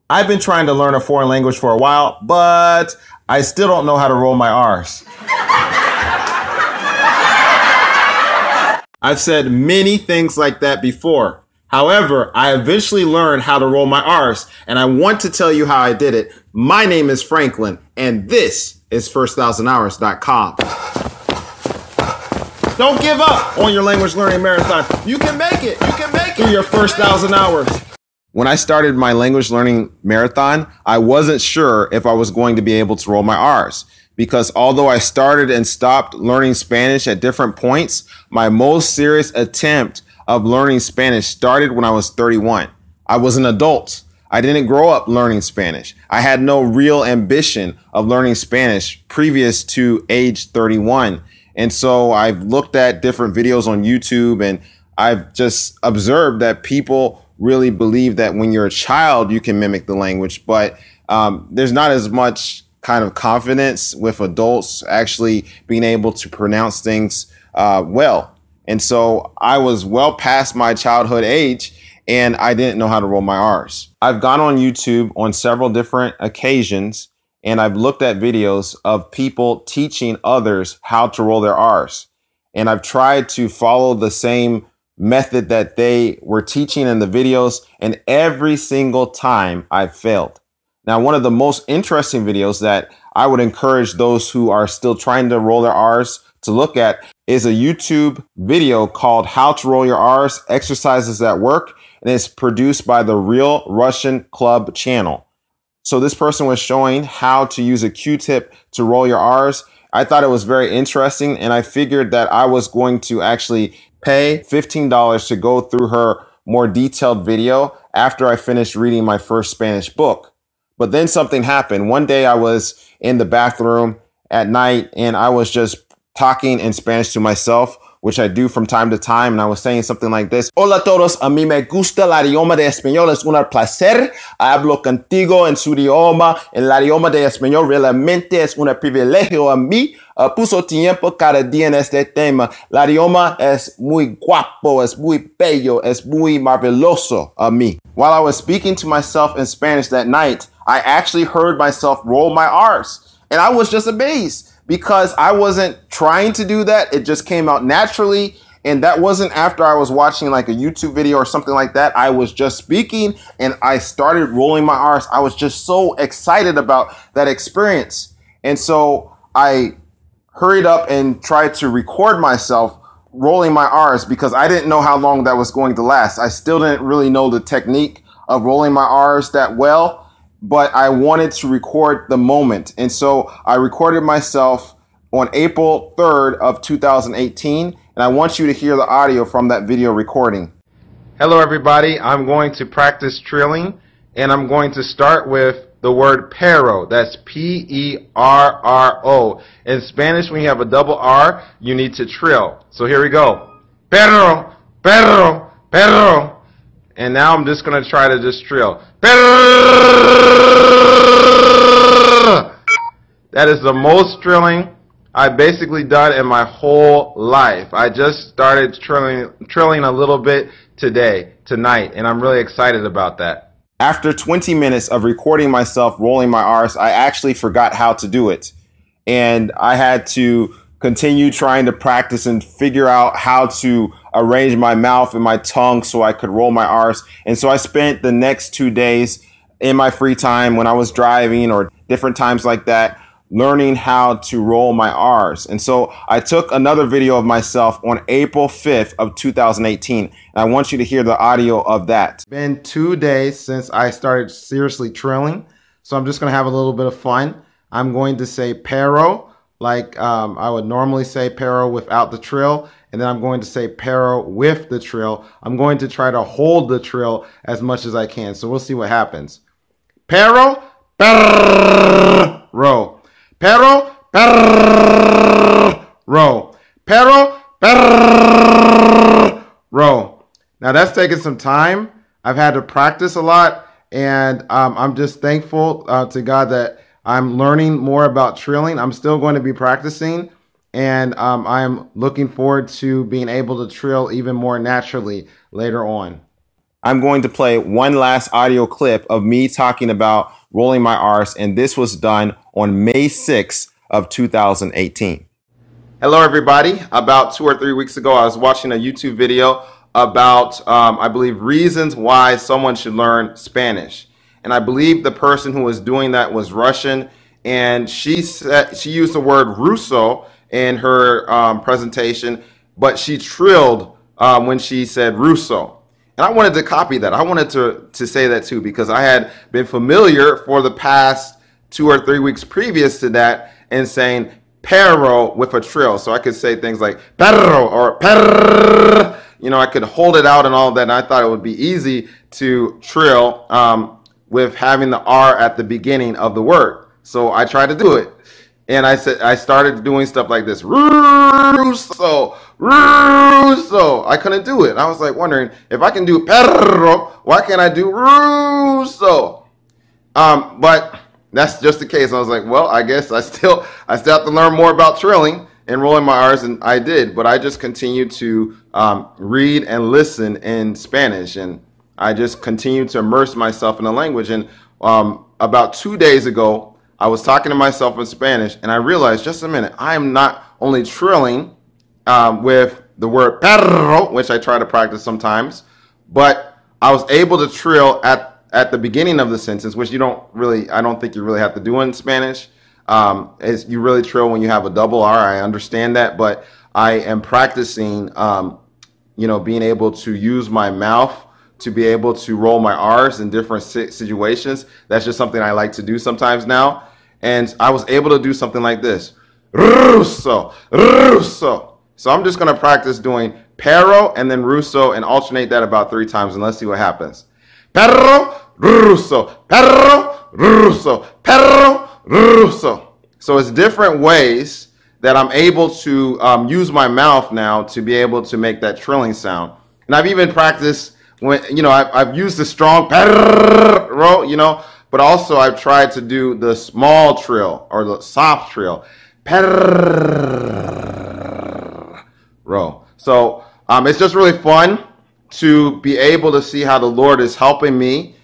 I've been trying to learn a foreign language for a while, but I still don't know how to roll my R's. I've said many things like that before. However, I eventually learned how to roll my R's, and I want to tell you how I did it. My name is Franklin, and this is first1000hours.com. Don't give up on your language learning marathon. You can make it. You can make it through your first 1,000 hours. When I started my language learning marathon, I wasn't sure if I was going to be able to roll my R's, because although I started and stopped learning Spanish at different points, my most serious attempt of learning Spanish started when I was 31. I was an adult. I didn't grow up learning Spanish. I had no real ambition of learning Spanish previous to age 31. And so I've looked at different videos on YouTube, and I've just observed that people really believe that when you're a child, you can mimic the language, but there's not as much kind of confidence with adults actually being able to pronounce things well. And so I was well past my childhood age, and I didn't know how to roll my R's. I've gone on YouTube on several different occasions, and I've looked at videos of people teaching others how to roll their R's. And I've tried to follow the same method that they were teaching in the videos, and every single time I've failed. Now, one of the most interesting videos that I would encourage those who are still trying to roll their R's to look at is a YouTube video called How to Roll Your R's, Exercises That Work, and it's produced by the Real Russian Club channel. So this person was showing how to use a Q-tip to roll your R's. I thought it was very interesting, and I figured that I was going to actually pay $15 to go through her more detailed video after I finished reading my first Spanish book. But then something happened. One day I was in the bathroom at night, and I was just talking in Spanish to myself, which I do from time to time, and I was saying something like this. Hola todos, a mí me gusta el idioma de español, es un placer. Hablo contigo en su idioma. El idioma de español realmente es un privilegio a mí. Puso tiempo cada día en este tema. El idioma es muy guapo, es muy bello, es muy maravilloso a mí. While I was speaking to myself in Spanish that night, I actually heard myself roll my R's, and I was just amazed, because I wasn't trying to do that. It just came out naturally. And that wasn't after I was watching like a YouTube video or something like that. I was just speaking and I started rolling my R's. I was just so excited about that experience. And so I hurried up and tried to record myself rolling my R's, because I didn't know how long that was going to last. I still didn't really know the technique of rolling my R's that well, but I wanted to record the moment. And so I recorded myself on April 3rd of 2018. And I want you to hear the audio from that video recording. Hello, everybody. I'm going to practice trilling, and I'm going to start with the word pero. That's P-E-R-R-O. In Spanish, when you have a double R, you need to trill. So here we go. Pero, pero, pero. And now I'm just going to try to just trill. That is the most trilling I've basically done in my whole life. I just started trilling a little bit tonight, and I'm really excited about that. After 20 minutes of recording myself rolling my R's, I actually forgot how to do it. And I had to continue trying to practice and figure out how to arrange my mouth and my tongue so I could roll my R's. And so I spent the next 2 days in my free time when I was driving or different times like that, learning how to roll my R's. And so I took another video of myself on April 5th of 2018. And I want you to hear the audio of that. It's been 2 days since I started seriously trilling. So I'm just going to have a little bit of fun. I'm going to say pero, like I would normally say pero without the trill. And then I'm going to say pero with the trill. I'm going to try to hold the trill as much as I can. So we'll see what happens. Pero, pero. Pero, pero, pero, pero. Now that's taken some time. I've had to practice a lot, and I'm just thankful to God that I'm learning more about trilling. I'm still going to be practicing, and I'm looking forward to being able to trill even more naturally later on. I'm going to play one last audio clip of me talking about rolling my R's, and this was done on May 6th of 2018. Hello, everybody. About 2 or 3 weeks ago, I was watching a YouTube video about, I believe, reasons why someone should learn Spanish. And I believe the person who was doing that was Russian, and she used the word Russo in her presentation, but she trilled when she said Russo. And I wanted to copy that. I wanted to say that too, because I had been familiar for the past 2 or 3 weeks previous to that and saying perro with a trill. So I could say things like perro or per. You know, I could hold it out and all of that. And I thought it would be easy to trill with having the R at the beginning of the word. So I tried to do it. And I started doing stuff like this. Russo, Russo. I couldn't do it. I was like wondering, if I can do perro, why can't I do Russo? But that's just the case. I was like, well, I guess I still have to learn more about trilling and rolling my R's, and I did. But I just continued to read and listen in Spanish, and I just continued to immerse myself in the language. And about 2 days ago, I was talking to myself in Spanish, and I realized, just a minute, I am not only trilling with the word perro, which I try to practice sometimes, but I was able to trill at the beginning of the sentence, which I don't think you really have to do in Spanish. Is you really trill when you have a double R. I understand that, but I am practicing, being able to use my mouth to be able to roll my R's in different situations. That's just something I like to do sometimes now. And I was able to do something like this. Russo, Russo. So I'm just going to practice doing perro and then Russo and alternate that about 3 times, and let's see what happens. Perro, Russo, perro, Russo, perro, Russo. So it's different ways that I'm able to use my mouth now to be able to make that trilling sound. And I've even practiced when, I've used the strong perro, but also I've tried to do the small trill or the soft trill. Perro. So it's just really fun to be able to see how the Lord is helping me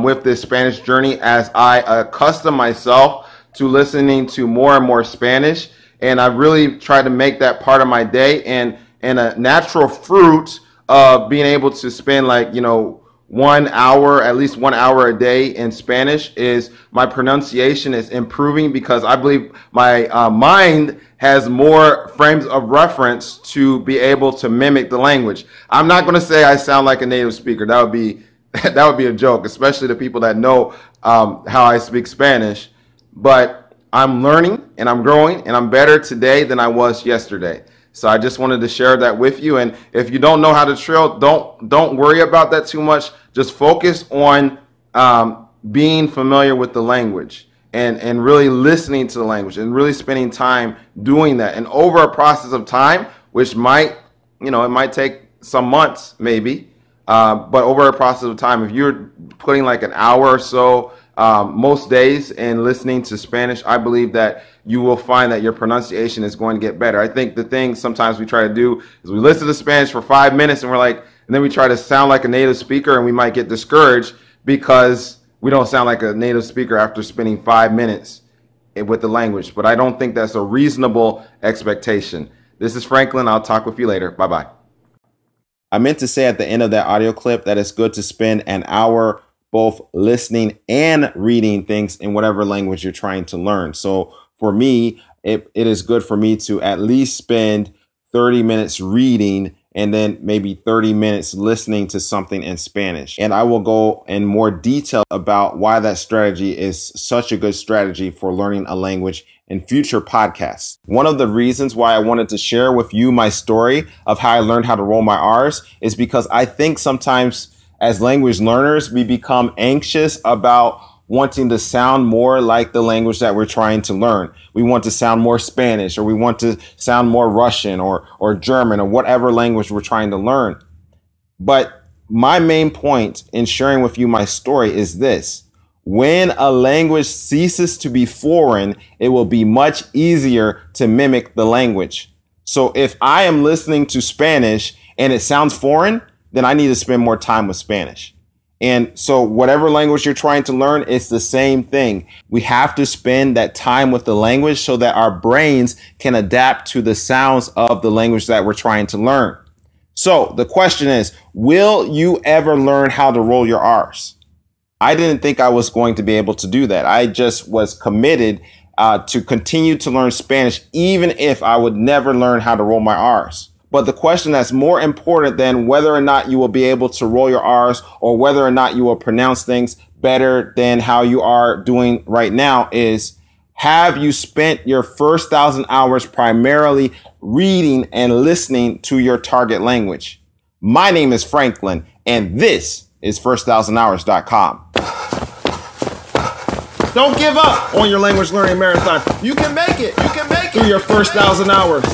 with this Spanish journey as I accustom myself to listening to more and more Spanish. And I've really tried to make that part of my day, and a natural fruit of being able to spend at least 1 hour a day in Spanish is my pronunciation is improving, because I believe my mind has more frames of reference to be able to mimic the language. I'm not going to say I sound like a native speaker. That would be a joke, especially to people that know how I speak Spanish. But I'm learning and I'm growing, and I'm better today than I was yesterday. So I just wanted to share that with you. And if you don't know how to trill, don't worry about that too much. Just focus on being familiar with the language and really listening to the language and really spending time doing that. And over a process of time, which might, it might take some months maybe, but over a process of time, if you're putting like an hour or so most days in listening to Spanish, I believe that you will find that your pronunciation is going to get better. I think the thing sometimes we try to do is we listen to Spanish for 5 minutes and then we try to sound like a native speaker, and we might get discouraged because we don't sound like a native speaker after spending 5 minutes with the language. But I don't think that's a reasonable expectation. This is Franklin. I'll talk with you later. Bye-bye. I meant to say at the end of that audio clip that it's good to spend an hour both listening and reading things in whatever language you're trying to learn. So for me, it is good for me to at least spend 30 minutes reading and then maybe 30 minutes listening to something in Spanish. And I will go in more detail about why that strategy is such a good strategy for learning a language in future podcasts. One of the reasons why I wanted to share with you my story of how I learned how to roll my R's is because I think sometimes as language learners, we become anxious about wanting to sound more like the language that we're trying to learn. We want to sound more Spanish, or we want to sound more Russian or German, or whatever language we're trying to learn. But my main point in sharing with you my story is this: when a language ceases to be foreign, it will be much easier to mimic the language. So if I am listening to Spanish and it sounds foreign, then I need to spend more time with Spanish. And so whatever language you're trying to learn, it's the same thing. We have to spend that time with the language so that our brains can adapt to the sounds of the language that we're trying to learn. So the question is, will you ever learn how to roll your R's? I didn't think I was going to be able to do that. I just was committed to continue to learn Spanish, even if I would never learn how to roll my R's. But the question that's more important than whether or not you will be able to roll your R's or whether or not you will pronounce things better than how you are doing right now is, have you spent your first 1,000 hours primarily reading and listening to your target language? My name is Franklin, and this is first1000hours.com. Don't give up on your language learning marathon. You can make it. You can make it through your first 1,000 hours.